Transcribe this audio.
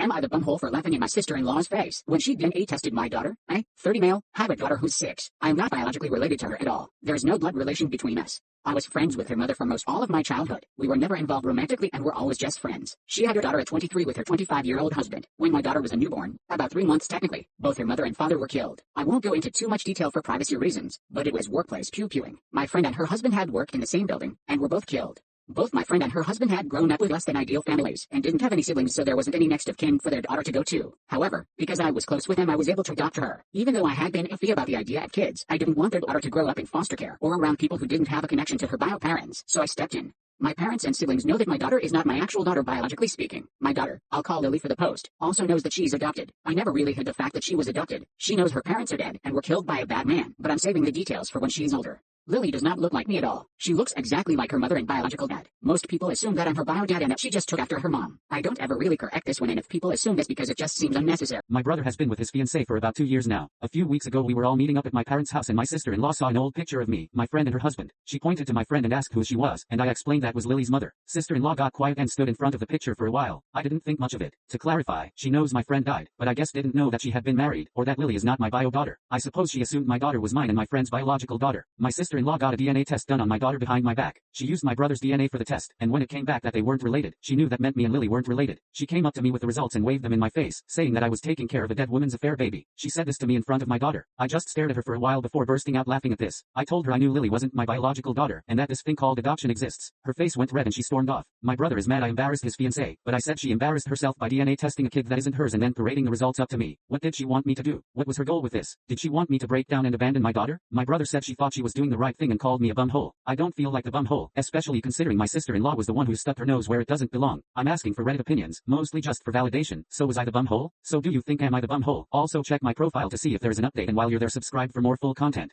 Am I the bumhole for laughing in my sister-in-law's face when she DNA tested my daughter? 30 male, have a daughter who's 6. I am not biologically related to her at all. There is no blood relation between us. I was friends with her mother for most all of my childhood. We were never involved romantically and were always just friends. She had her daughter at 23 with her 25-year-old husband. When my daughter was a newborn, about 3 months technically, both her mother and father were killed. I won't go into too much detail for privacy reasons, but it was workplace pew-pewing. My friend and her husband had worked in the same building, and were both killed. Both my friend and her husband had grown up with less than ideal families, and didn't have any siblings, so there wasn't any next of kin for their daughter to go to. However, because I was close with them, I was able to adopt her. Even though I had been iffy about the idea of kids, I didn't want their daughter to grow up in foster care, or around people who didn't have a connection to her bio parents, so I stepped in. My parents and siblings know that my daughter is not my actual daughter biologically speaking. My daughter, I'll call Lily for the post, also knows that she's adopted. I never really hid the fact that she was adopted. She knows her parents are dead and were killed by a bad man, but I'm saving the details for when she's older. Lily does not look like me at all. She looks exactly like her mother and biological dad. Most people assume that I'm her bio dad and that she just took after her mom. I don't ever really correct this one, and if people assume this because it just seems unnecessary. My brother has been with his fiancée for about 2 years now. A few weeks ago we were all meeting up at my parents' house and my sister-in-law saw an old picture of me, my friend and her husband. She pointed to my friend and asked who she was, and I explained that was Lily's mother. Sister-in-law got quiet and stood in front of the picture for a while. I didn't think much of it. To clarify, she knows my friend died, but I guess didn't know that she had been married, or that Lily is not my bio daughter. I suppose she assumed my daughter was mine and my friend's biological daughter. My sister-in-law got a DNA test done on my daughter behind my back. She used my brother's DNA for the test, and when it came back that they weren't related, she knew that meant me and Lily weren't related. She came up to me with the results and waved them in my face, saying that I was taking care of a dead woman's affair baby. She said this to me in front of my daughter. I just stared at her for a while before bursting out laughing at this. I told her I knew Lily wasn't my biological daughter, and that this thing called adoption exists. Her face went red and she stormed off. My brother is mad I embarrassed his fiancée, but I said she embarrassed herself by DNA testing a kid that isn't hers and then parading the results up to me. What did she want me to do? What was her goal with this? Did she want me to break down and abandon my daughter? My brother said she thought she was doing the right thing and called me a bumhole. I don't feel like the bumhole, especially considering my sister-in-law was the one who stuck her nose where it doesn't belong. I'm asking for Reddit opinions, mostly just for validation. So was I the bumhole? So do you think am I the bumhole? Also check my profile to see if there's an update, and while you're there subscribe for more full content.